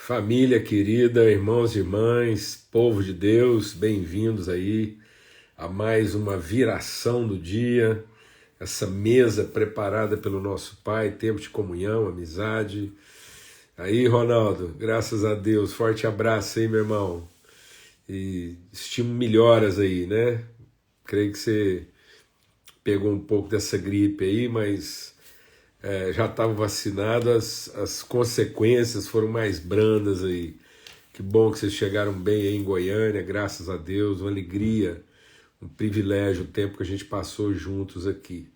Família querida, irmãos e irmãs, povo de Deus, bem-vindos aí a mais uma viração do dia, essa mesa preparada pelo nosso Pai, tempo de comunhão, amizade. Aí, Ronaldo, graças a Deus, forte abraço aí, meu irmão, e estimo melhoras aí, né? Creio que você pegou um pouco dessa gripe aí, mas já estava vacinado, as consequências foram mais brandas aí. Que bom que vocês chegaram bem aí em Goiânia, graças a Deus, uma alegria, um privilégio o tempo que a gente passou juntos aqui.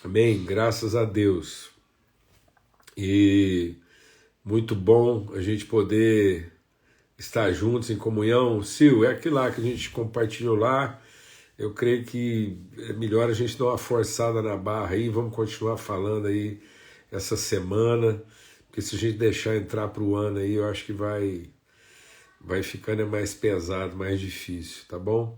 Amém? Graças a Deus. E muito bom a gente poder estar juntos em comunhão. Sil, é aquilo lá que a gente compartilhou lá. Eu creio que é melhor a gente dar uma forçada na barra aí, vamos continuar falando aí essa semana, porque se a gente deixar entrar para o ano aí, eu acho que vai ficando mais pesado, mais difícil, tá bom?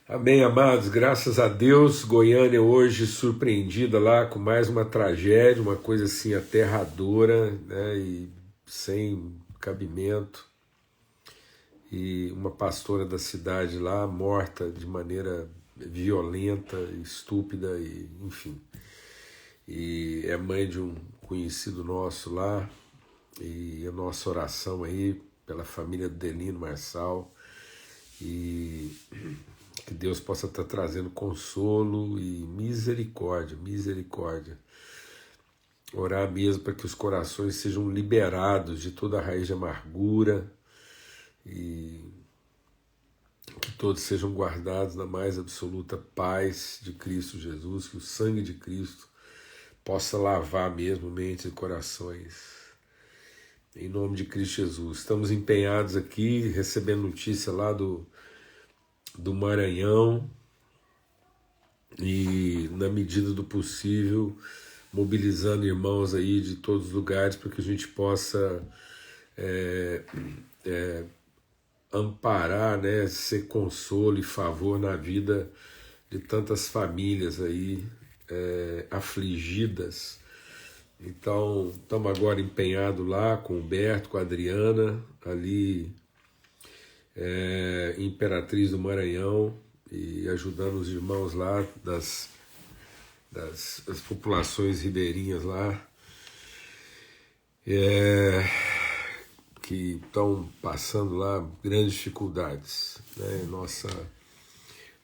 Amém, amados, graças a Deus, Goiânia hoje surpreendida lá com mais uma tragédia, uma coisa assim aterradora, né, e sem cabimento. E uma pastora da cidade lá morta de maneira violenta, estúpida, e enfim. E é mãe de um conhecido nosso lá, e a nossa oração aí pela família do Delino Marçal, e que Deus possa estar trazendo consolo e misericórdia, misericórdia. Orar mesmo para que os corações sejam liberados de toda a raiz de amargura, e que todos sejam guardados na mais absoluta paz de Cristo Jesus, que o sangue de Cristo possa lavar mesmo mentes e corações, em nome de Cristo Jesus. Estamos empenhados aqui, recebendo notícia lá do Maranhão, e na medida do possível mobilizando irmãos aí de todos os lugares para que a gente possa amparar, né, ser consolo e favor na vida de tantas famílias aí afligidas. Então, estamos agora empenhados lá com o Humberto, com a Adriana, ali em Imperatriz do Maranhão, e ajudando os irmãos lá das populações ribeirinhas lá, que estão passando lá grandes dificuldades, né? Nossa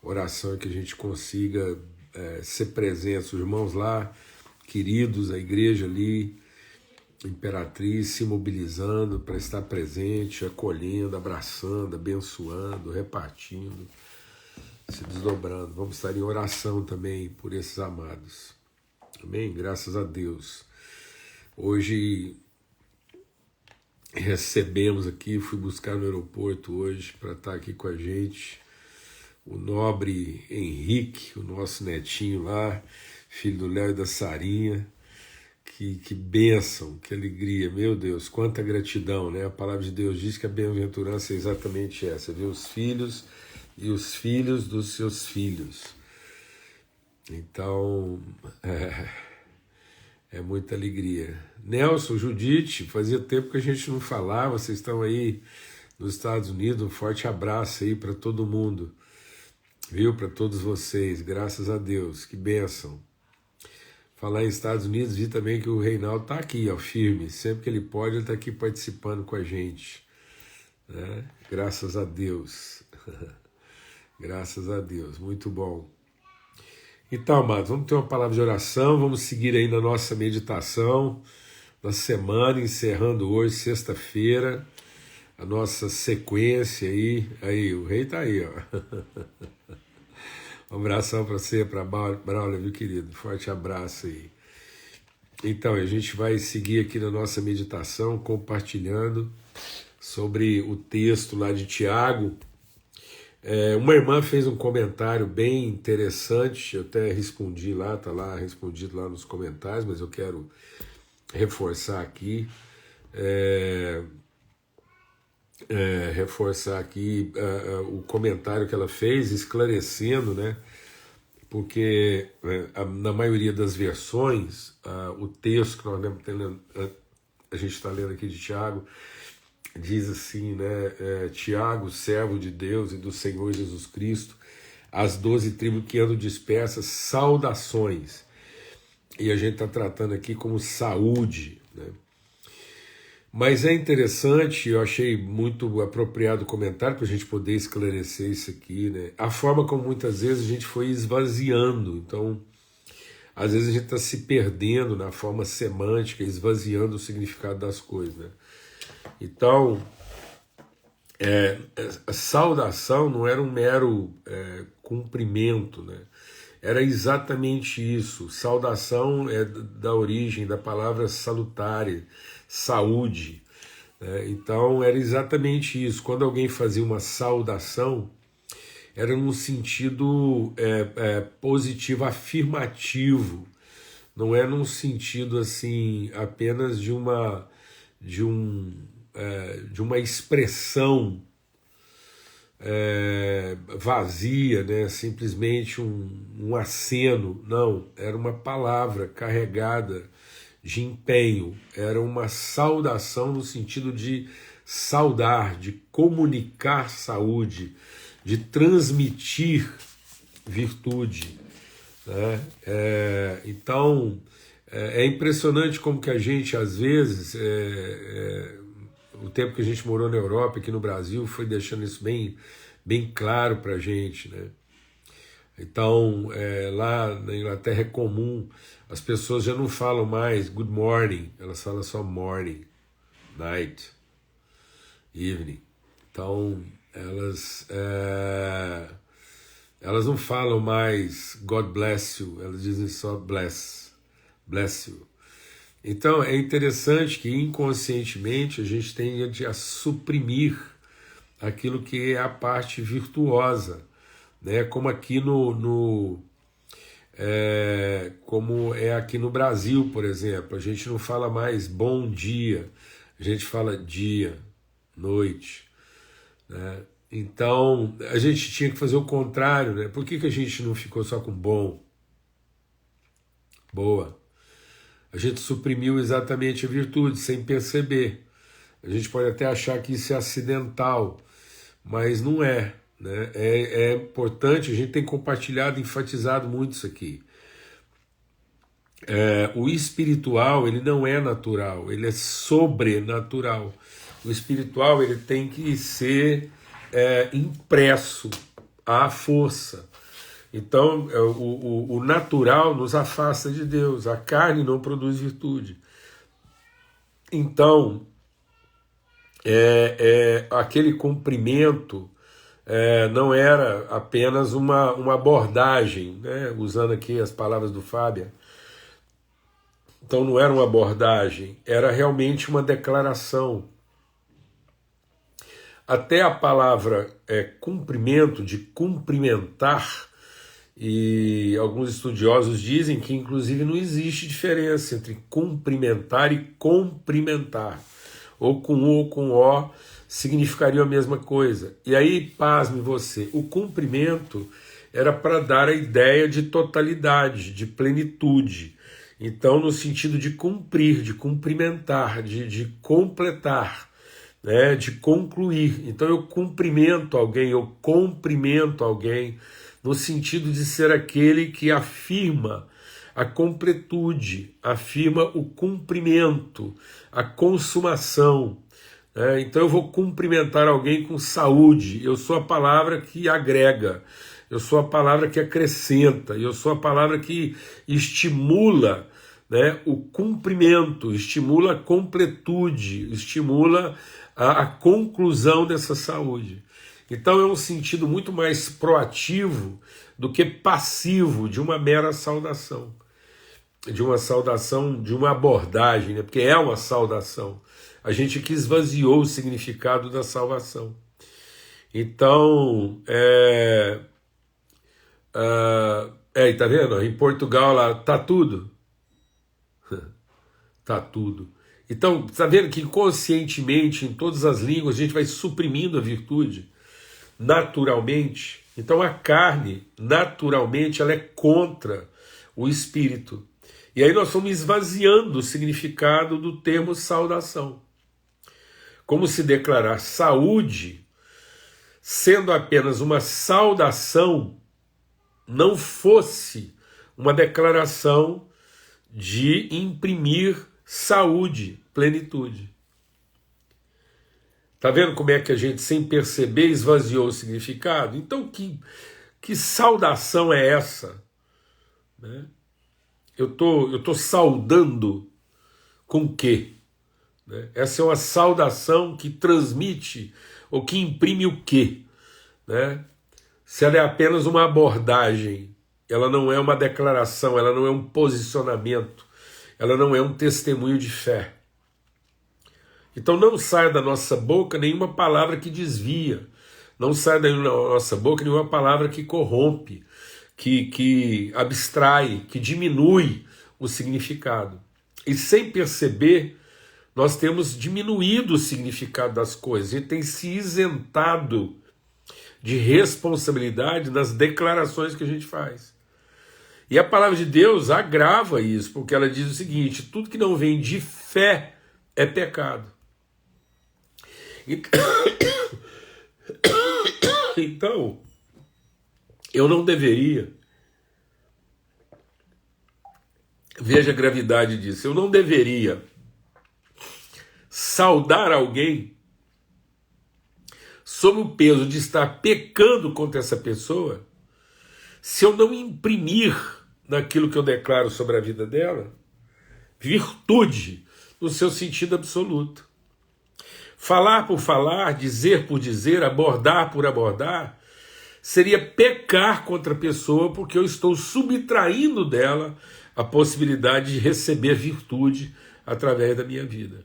oração é que a gente consiga ser presente, os irmãos lá, queridos, a igreja ali, Imperatriz, se mobilizando para estar presente, acolhendo, abraçando, abençoando, repartindo, se desdobrando. Vamos estar em oração também por esses amados. Amém? Graças a Deus. Hoje recebemos aqui, fui buscar no aeroporto hoje para estar aqui com a gente, o nobre Henrique, o nosso netinho lá, filho do Léo e da Sarinha. Que bênção, que alegria, meu Deus, quanta gratidão, né? A palavra de Deus diz que a bem-aventurança é exatamente essa, ver os filhos e os filhos dos seus filhos. Então, é muita alegria. Nelson, Judite, fazia tempo que a gente não falava, vocês estão aí nos Estados Unidos, um forte abraço aí para todo mundo, viu? Para todos vocês, graças a Deus, que bênção. Falar em Estados Unidos, vi também que o Reinaldo está aqui, ó, firme, sempre que ele pode, ele está aqui participando com a gente, né? Graças a Deus, graças a Deus, muito bom. Então, amados, vamos ter uma palavra de oração, vamos seguir aí na nossa meditação da semana, encerrando hoje, sexta-feira, a nossa sequência aí o rei está aí, ó. Um abração para você, para a Braulio, meu querido, forte abraço aí. Então, a gente vai seguir aqui na nossa meditação, compartilhando sobre o texto lá de Tiago. Uma irmã fez um comentário bem interessante, eu até respondi lá, está lá respondido lá nos comentários, mas eu quero reforçar aqui, o comentário que ela fez, esclarecendo, né? Porque na maioria das versões, o texto que nós a gente está lendo aqui de Tiago, diz assim, né? Tiago, servo de Deus e do Senhor Jesus Cristo, as 12 tribos que andam dispersas, saudações. E a gente está tratando aqui como saúde, né? Mas é interessante, eu achei muito apropriado o comentário para a gente poder esclarecer isso aqui, né? A forma como muitas vezes a gente foi esvaziando. Então, às vezes a gente está se perdendo na forma semântica, esvaziando o significado das coisas, né? Então, a saudação não era um mero cumprimento, né? Era exatamente isso. Saudação é da origem da palavra salutária, saúde, né? Então era exatamente isso. Quando alguém fazia uma saudação, era num sentido positivo, afirmativo. Não é num sentido assim apenas de uma expressão vazia, né? Simplesmente um aceno. Não, era uma palavra carregada de empenho, era uma saudação no sentido de saudar, de comunicar saúde, de transmitir virtude, né? Então, é impressionante como que a gente, às vezes, o tempo que a gente morou na Europa, aqui no Brasil, foi deixando isso bem claro para a gente, né? Então, lá na Inglaterra é comum, as pessoas já não falam mais good morning, elas falam só morning, night, evening. Então, elas não falam mais God bless you, elas dizem só bless you. Então, é interessante que inconscientemente a gente tende a suprimir aquilo que é a parte virtuosa, né? Como aqui como é aqui no Brasil, por exemplo, a gente não fala mais bom dia, a gente fala dia, noite, né? Então a gente tinha que fazer o contrário, né? Por que a gente não ficou só com bom, boa? A gente suprimiu exatamente a virtude sem perceber. A gente pode até achar que isso é acidental, mas não é, né? É importante, a gente tem compartilhado, enfatizado muito isso aqui. O espiritual, ele não é natural, ele é sobrenatural. O espiritual, ele tem que ser impresso à força. Então, o natural nos afasta de Deus, a carne não produz virtude. Então, aquele cumprimento não era apenas uma abordagem, né? Usando aqui as palavras do Fábio. Então não era uma abordagem, era realmente uma declaração. Até a palavra cumprimento, de cumprimentar, e alguns estudiosos dizem que inclusive não existe diferença entre cumprimentar e cumprimentar. Ou com U ou com O significaria a mesma coisa. E aí, pasme você, o cumprimento era para dar a ideia de totalidade, de plenitude. Então, no sentido de cumprir, de cumprimentar, de completar, né, de concluir. Então, eu cumprimento alguém, eu cumprimento alguém, no sentido de ser aquele que afirma a completude, afirma o cumprimento, a consumação. Então eu vou cumprimentar alguém com saúde, eu sou a palavra que agrega, eu sou a palavra que acrescenta, eu sou a palavra que estimula, né, o cumprimento, estimula a completude, estimula a conclusão dessa saúde. Então é um sentido muito mais proativo do que passivo de uma mera saudação. De uma abordagem, né? Porque é uma saudação. A gente que esvaziou o significado da salvação. Então, tá vendo? Em Portugal lá, tá tudo. Tá tudo. Então, tá vendo que conscientemente, em todas as línguas, a gente vai suprimindo a virtude, naturalmente. Então a carne, naturalmente, ela é contra o espírito. E aí nós estamos esvaziando o significado do termo saudação. Como se declarar saúde sendo apenas uma saudação não fosse uma declaração de imprimir saúde, plenitude. Tá vendo como é que a gente, sem perceber, esvaziou o significado? Então, que saudação é essa? Né? Eu tô saudando com o quê? Né? Essa é uma saudação que transmite ou que imprime o quê? Né? Se ela é apenas uma abordagem, ela não é uma declaração, ela não é um posicionamento, ela não é um testemunho de fé. Então não sai da nossa boca nenhuma palavra que desvia, não sai da nossa boca nenhuma palavra que corrompe, que abstrai, que diminui o significado. E sem perceber, nós temos diminuído o significado das coisas, a gente tem se isentado de responsabilidade nas declarações que a gente faz. E a palavra de Deus agrava isso, porque ela diz o seguinte: tudo que não vem de fé é pecado. Então, eu não deveria, veja a gravidade disso, eu não deveria saudar alguém sob o peso de estar pecando contra essa pessoa, se eu não imprimir naquilo que eu declaro sobre a vida dela virtude no seu sentido absoluto. Falar por falar, dizer por dizer, abordar por abordar, seria pecar contra a pessoa, porque eu estou subtraindo dela a possibilidade de receber virtude através da minha vida.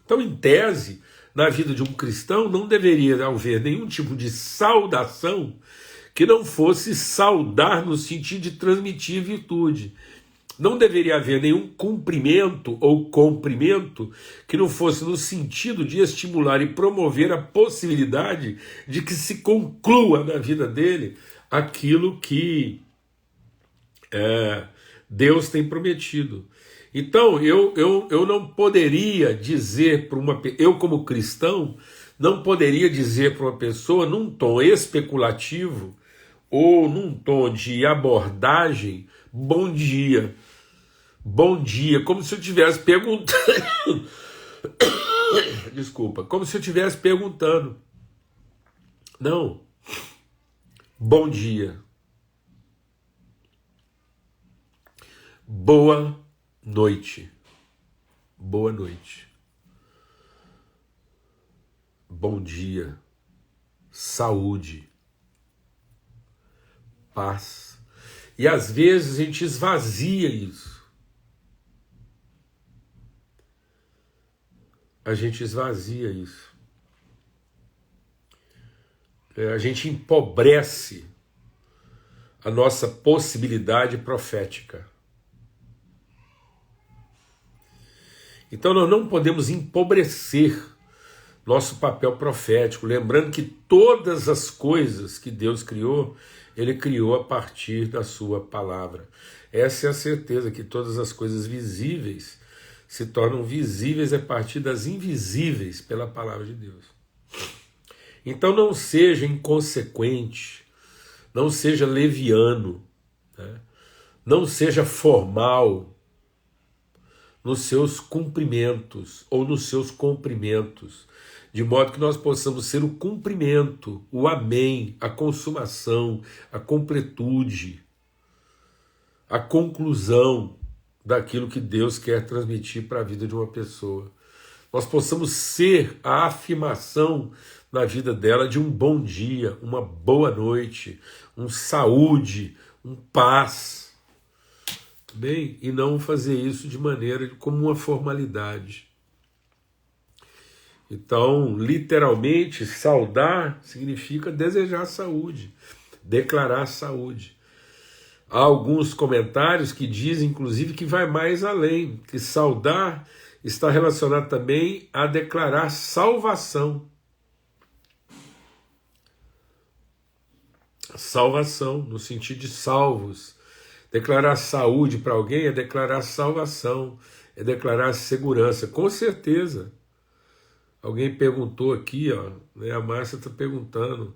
Então, em tese, na vida de um cristão não deveria haver nenhum tipo de saudação que não fosse saudar no sentido de transmitir virtude. Não deveria haver nenhum cumprimento ou comprimento que não fosse no sentido de estimular e promover a possibilidade de que se conclua na vida dele aquilo que Deus tem prometido. Então, eu não poderia dizer para uma pessoa, eu como cristão, não poderia dizer para uma pessoa num tom especulativo ou num tom de abordagem, bom dia. Bom dia, como se eu estivesse perguntando. Desculpa, como se eu estivesse perguntando. Não. Bom dia. Boa noite. Boa noite. Bom dia. Saúde. Paz. E às vezes a gente esvazia isso. A gente esvazia isso. A gente empobrece a nossa possibilidade profética. Então nós não podemos empobrecer nosso papel profético, lembrando que todas as coisas que Deus criou, Ele criou a partir da sua palavra. Essa é a certeza, que todas as coisas visíveis se tornam visíveis a partir das invisíveis pela palavra de Deus. Então não seja inconsequente, não seja leviano, né? Não seja formal nos seus cumprimentos ou nos seus comprimentos, de modo que nós possamos ser o cumprimento, o amém, a consumação, a completude, a conclusão daquilo que Deus quer transmitir para a vida de uma pessoa. Nós possamos ser a afirmação na vida dela de um bom dia, uma boa noite, um saúde, um paz. Bem, e não fazer isso de maneira como uma formalidade. Então, literalmente, saudar significa desejar saúde, declarar saúde. Há alguns comentários que dizem, inclusive, que vai mais além, que saudar está relacionado também a declarar salvação. Salvação, no sentido de salvos, Declarar saúde para alguém é declarar salvação, é declarar segurança, com certeza. Alguém perguntou aqui, ó, né, a Márcia está perguntando,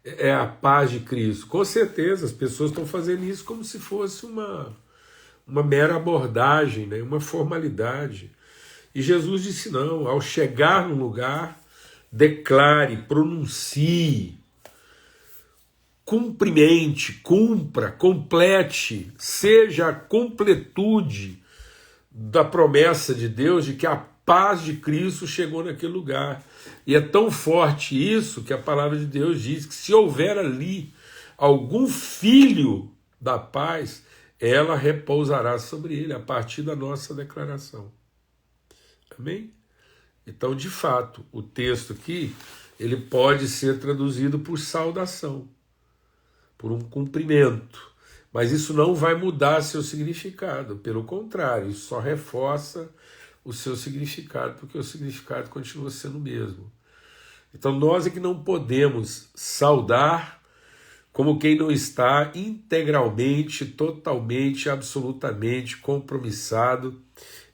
é a paz de Cristo. Com certeza, as pessoas estão fazendo isso como se fosse uma mera abordagem, né, uma formalidade. E Jesus disse não, ao chegar no lugar, declare, pronuncie, cumprimente, cumpra, complete, seja a completude da promessa de Deus de que a paz de Cristo chegou naquele lugar. E é tão forte isso que a palavra de Deus diz que se houver ali algum filho da paz, ela repousará sobre ele a partir da nossa declaração. Amém? Então, de fato, o texto aqui, ele pode ser traduzido por saudação, por um cumprimento, mas isso não vai mudar seu significado, pelo contrário, isso só reforça o seu significado, porque o significado continua sendo o mesmo. Então nós é que não podemos saudar como quem não está integralmente, totalmente, absolutamente compromissado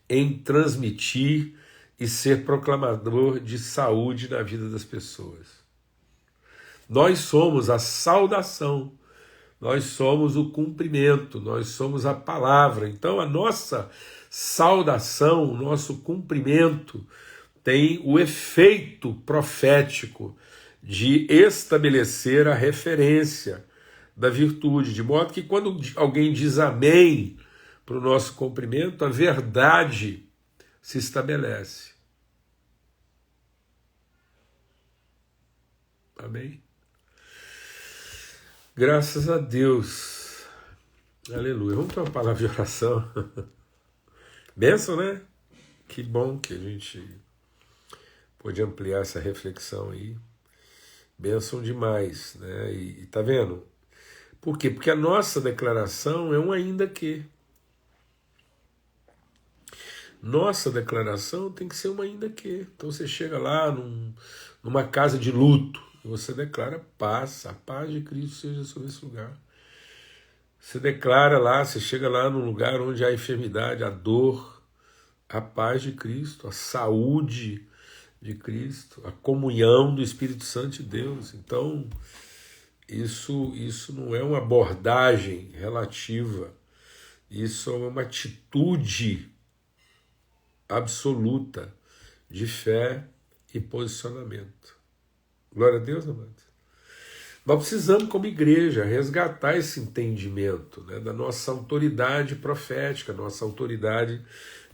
em transmitir e ser proclamador de saúde na vida das pessoas. Nós somos a saudação, nós somos o cumprimento, nós somos a palavra. Então a nossa saudação, o nosso cumprimento tem o efeito profético de estabelecer a referência da virtude, de modo que quando alguém diz amém para o nosso cumprimento, a verdade se estabelece. Amém? Graças a Deus. Aleluia. Vamos ter uma palavra de oração. Bênção, né? Que bom que a gente pôde ampliar essa reflexão aí. Bênção demais, né? E tá vendo? Por quê? Porque a nossa declaração é um ainda que. Nossa declaração tem que ser uma ainda que. Então você chega lá numa casa de luto, e você declara paz, a paz de Cristo seja sobre esse lugar. Você declara lá, você chega lá num lugar onde há enfermidade, a dor, a paz de Cristo, a saúde de Cristo, a comunhão do Espírito Santo de Deus. Então, isso não é uma abordagem relativa, isso é uma atitude absoluta de fé e posicionamento. Glória a Deus, amados. Nós precisamos, como igreja, resgatar esse entendimento, né, da nossa autoridade profética, nossa autoridade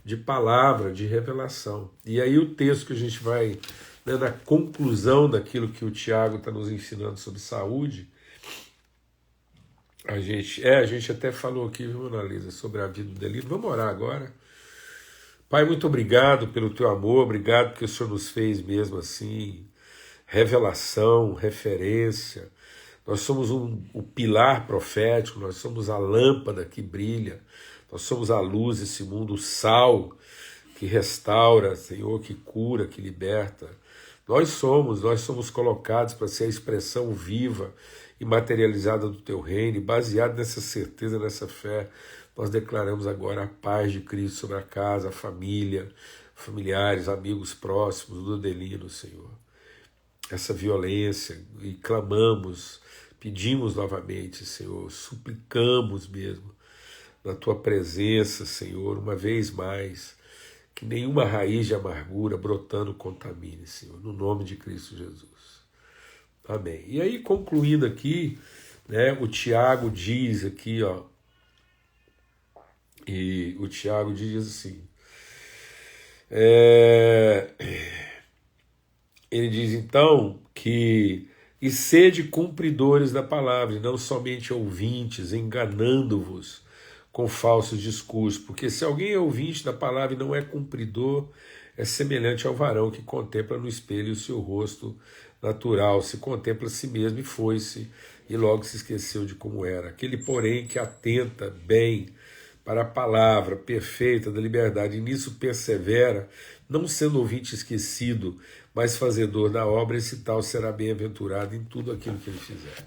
de palavra, de revelação. E aí o texto que a gente vai, né, na conclusão daquilo que o Tiago está nos ensinando sobre saúde, a gente até falou aqui, viu, Analisa, sobre a vida do delírio. Vamos orar agora. Pai, muito obrigado pelo teu amor, obrigado porque o Senhor nos fez mesmo assim, revelação, referência. Nós somos o pilar profético, nós somos a lâmpada que brilha, nós somos a luz desse mundo, o sal que restaura, Senhor, que cura, que liberta. Nós somos colocados para ser a expressão viva e materializada do teu reino, e baseado nessa certeza, nessa fé, nós declaramos agora a paz de Cristo sobre a casa, a família, familiares, amigos próximos do Delino, Senhor. Essa violência, e clamamos, pedimos novamente, Senhor, suplicamos mesmo na tua presença, Senhor, uma vez mais, que nenhuma raiz de amargura brotando contamine, Senhor, no nome de Cristo Jesus. Amém. E aí, concluindo aqui, né, o Tiago diz aqui, ó, e o Tiago diz assim, ele diz então que e sede cumpridores da palavra, e não somente ouvintes, enganando-vos com falsos discursos, porque se alguém é ouvinte da palavra e não é cumpridor, é semelhante ao varão que contempla no espelho o seu rosto natural, se contempla a si mesmo e foi-se, e logo se esqueceu de como era. Aquele, porém, que atenta bem para a palavra perfeita da liberdade, e nisso persevera, não sendo ouvinte esquecido, mas fazedor da obra, esse tal será bem-aventurado em tudo aquilo que ele fizer.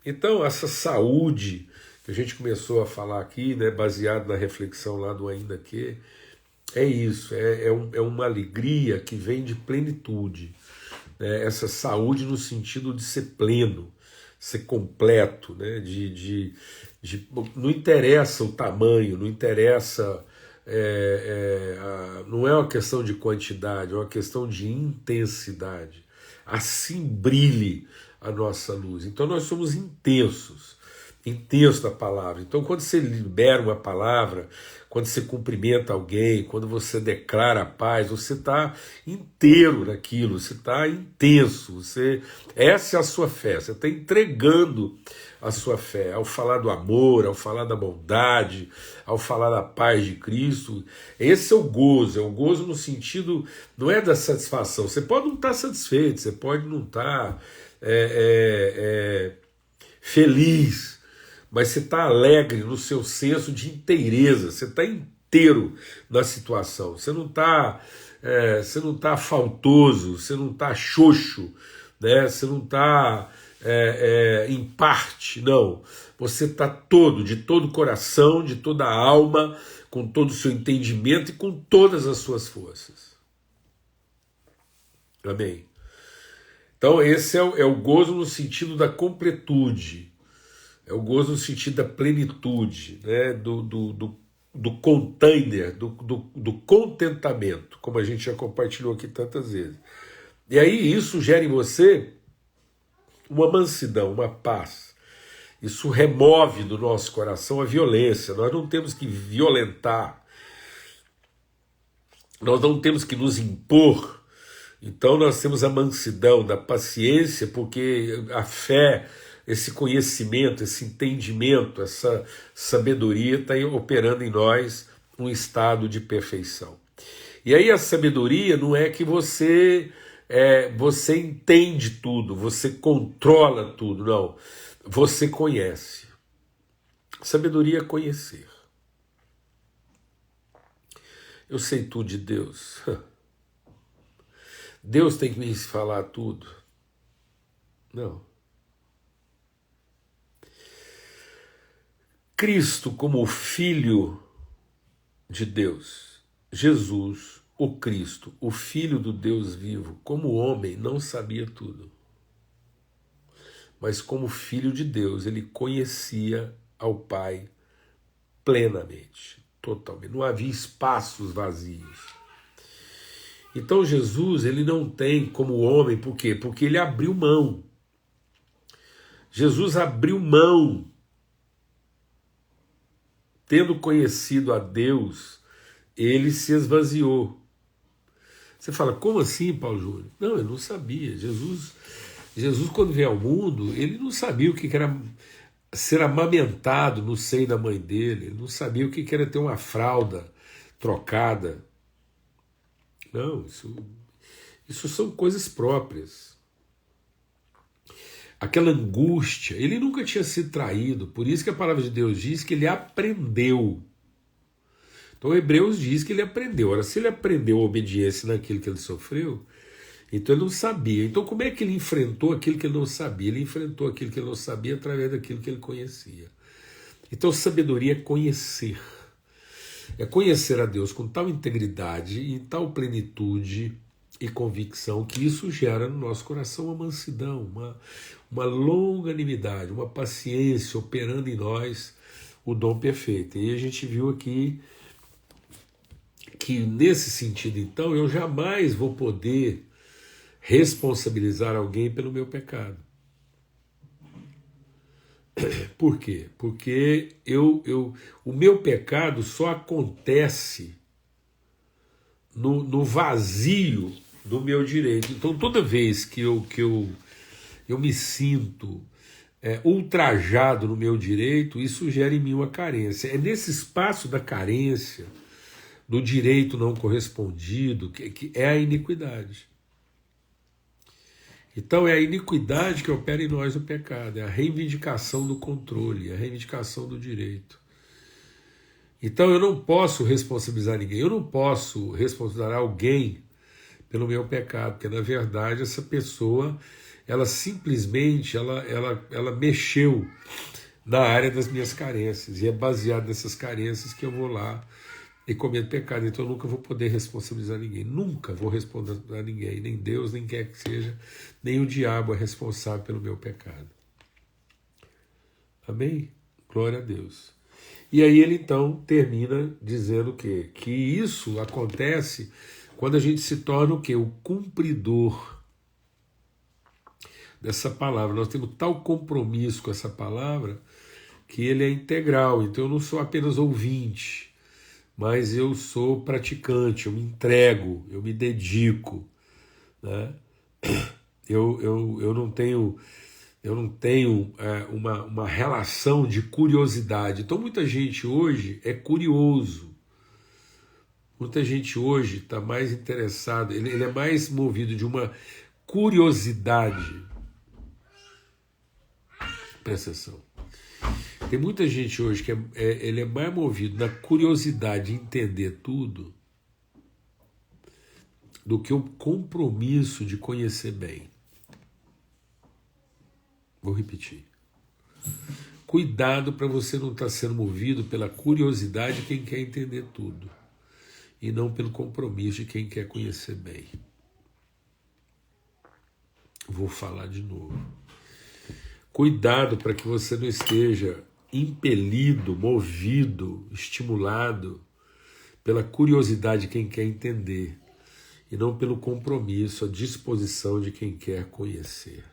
Então, essa saúde que a gente começou a falar aqui, né, baseado na reflexão lá do Ainda Que, é isso, é uma alegria que vem de plenitude, né, essa saúde no sentido de ser pleno, ser completo, né, não interessa o tamanho, não interessa, não é uma questão de quantidade, é uma questão de intensidade. Assim brilhe a nossa luz. Então nós somos intensos da palavra. Então quando você libera uma palavra, quando você cumprimenta alguém, quando você declara a paz, você está inteiro naquilo, você está intenso, essa é a sua fé, você está entregando a sua fé, ao falar do amor, ao falar da bondade, ao falar da paz de Cristo. Esse é o gozo no sentido, não é da satisfação, você pode não estar satisfeito, você pode não estar feliz, mas você está alegre no seu senso de inteireza, você está inteiro na situação, você não está faltoso, você não está xoxo, né? Você não está em parte, não. Você está de todo o coração, de toda a alma, com todo o seu entendimento e com todas as suas forças. Amém? Então esse é o gozo no sentido da completude, é o gozo no sentido da plenitude, né? do container, do contentamento, como a gente já compartilhou aqui tantas vezes. E aí isso gera em você uma mansidão, uma paz. Isso remove do nosso coração a violência. Nós não temos que violentar, nós não temos que nos impor. Então nós temos a mansidão da paciência, porque a fé, esse conhecimento, esse entendimento, essa sabedoria está operando em nós um estado de perfeição. E aí a sabedoria não é que você entende tudo, você controla tudo, não. Você conhece. Sabedoria é conhecer. Eu sei tudo de Deus. Deus tem que me falar tudo. Não. Cristo como o Filho de Deus, Jesus, o Cristo, o Filho do Deus vivo, como homem, não sabia tudo. Mas como Filho de Deus, ele conhecia ao Pai plenamente, totalmente. Não havia espaços vazios. Então Jesus, ele não tem como homem, por quê? Porque ele abriu mão. Jesus abriu mão. Tendo conhecido a Deus, ele se esvaziou. Você fala, como assim, Paulo Júnior? Não, eu não sabia. Jesus, quando veio ao mundo, ele não sabia o que era ser amamentado no seio da mãe dele, ele não sabia o que era ter uma fralda trocada. Não, isso são coisas próprias. Aquela angústia, ele nunca tinha sido traído, por isso que a palavra de Deus diz que ele aprendeu. Então Hebreus diz que ele aprendeu. Ora, se ele aprendeu a obediência naquilo que ele sofreu, então ele não sabia. Então como é que ele enfrentou aquilo que ele não sabia? Ele enfrentou aquilo que ele não sabia através daquilo que ele conhecia. Então sabedoria é conhecer. É conhecer a Deus com tal integridade e tal plenitude e convicção que isso gera no nosso coração uma mansidão, uma longanimidade, uma paciência operando em nós o dom perfeito. E a gente viu aqui que nesse sentido, então, eu jamais vou poder responsabilizar alguém pelo meu pecado. Por quê? Porque o meu pecado só acontece no vazio do meu direito. Então, toda vez que eu me sinto ultrajado no meu direito, isso gera em mim uma carência. É nesse espaço da carência, do direito não correspondido, que é a iniquidade. Então é a iniquidade que opera em nós o pecado, é a reivindicação do controle, é a reivindicação do direito. Então eu não posso responsabilizar ninguém, eu não posso responsabilizar alguém pelo meu pecado, porque na verdade essa pessoa, ela simplesmente ela mexeu na área das minhas carências. E é baseado nessas carências que eu vou lá e cometo pecado. Então eu nunca vou poder responsabilizar ninguém. Nunca vou responder a ninguém. Nem Deus, nem quer que seja. Nem o diabo é responsável pelo meu pecado. Amém? Glória a Deus. E aí ele então termina dizendo o quê? Que isso acontece quando a gente se torna o quê? O cumpridor dessa palavra. Nós temos tal compromisso com essa palavra que ele é integral. Então eu não sou apenas ouvinte, mas eu sou praticante, eu me entrego, eu me dedico, né? Eu não tenho uma relação de curiosidade. Então muita gente hoje é curioso. Muita gente hoje está mais interessado, ele é mais movido de uma curiosidade. Presta atenção. Tem muita gente hoje que ele é mais movido na curiosidade de entender tudo do que o compromisso de conhecer bem. Vou repetir. Cuidado para você não estar sendo movido pela curiosidade de quem quer entender tudo e não pelo compromisso de quem quer conhecer bem. Vou falar de novo. Cuidado para que você não esteja impelido, movido, estimulado pela curiosidade de quem quer entender e não pelo compromisso, a disposição de quem quer conhecer.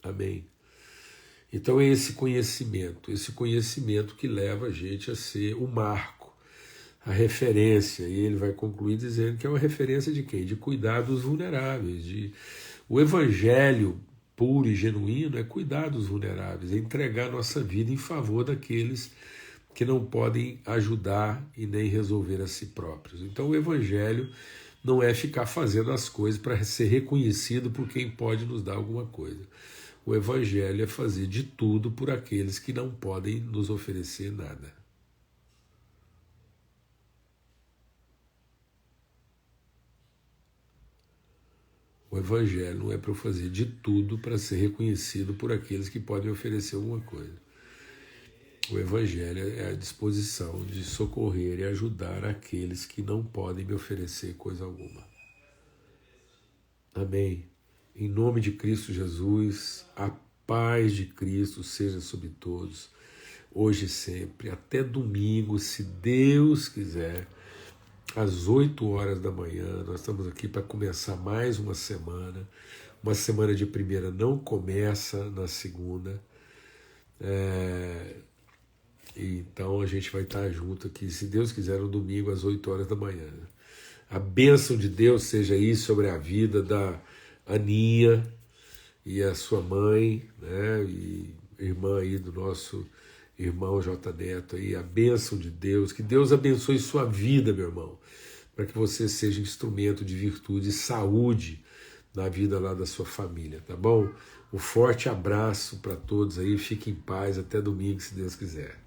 Amém? Então é esse conhecimento que leva a gente a ser o marco, a referência, e ele vai concluir dizendo que é uma referência de quem? De cuidar dos vulneráveis. O evangelho puro e genuíno é cuidar dos vulneráveis, é entregar nossa vida em favor daqueles que não podem ajudar e nem resolver a si próprios. Então o evangelho não é ficar fazendo as coisas para ser reconhecido por quem pode nos dar alguma coisa. O evangelho é fazer de tudo por aqueles que não podem nos oferecer nada. O evangelho não é para eu fazer de tudo para ser reconhecido por aqueles que podem oferecer alguma coisa. O evangelho é a disposição de socorrer e ajudar aqueles que não podem me oferecer coisa alguma. Amém? Em nome de Cristo Jesus, a paz de Cristo seja sobre todos, hoje e sempre, até domingo, se Deus quiser, às 8 horas da manhã. Nós estamos aqui para começar mais uma semana. Uma semana de primeira não começa na segunda. Então a gente vai estar junto aqui, se Deus quiser, no domingo às 8 horas da manhã. A bênção de Deus seja aí sobre a vida da Aninha e a sua mãe, né, e irmã aí do nosso irmão J. Neto aí, a bênção de Deus, que Deus abençoe sua vida, meu irmão, para que você seja instrumento de virtude e saúde na vida lá da sua família, tá bom? Um forte abraço para todos aí, fique em paz, até domingo, se Deus quiser.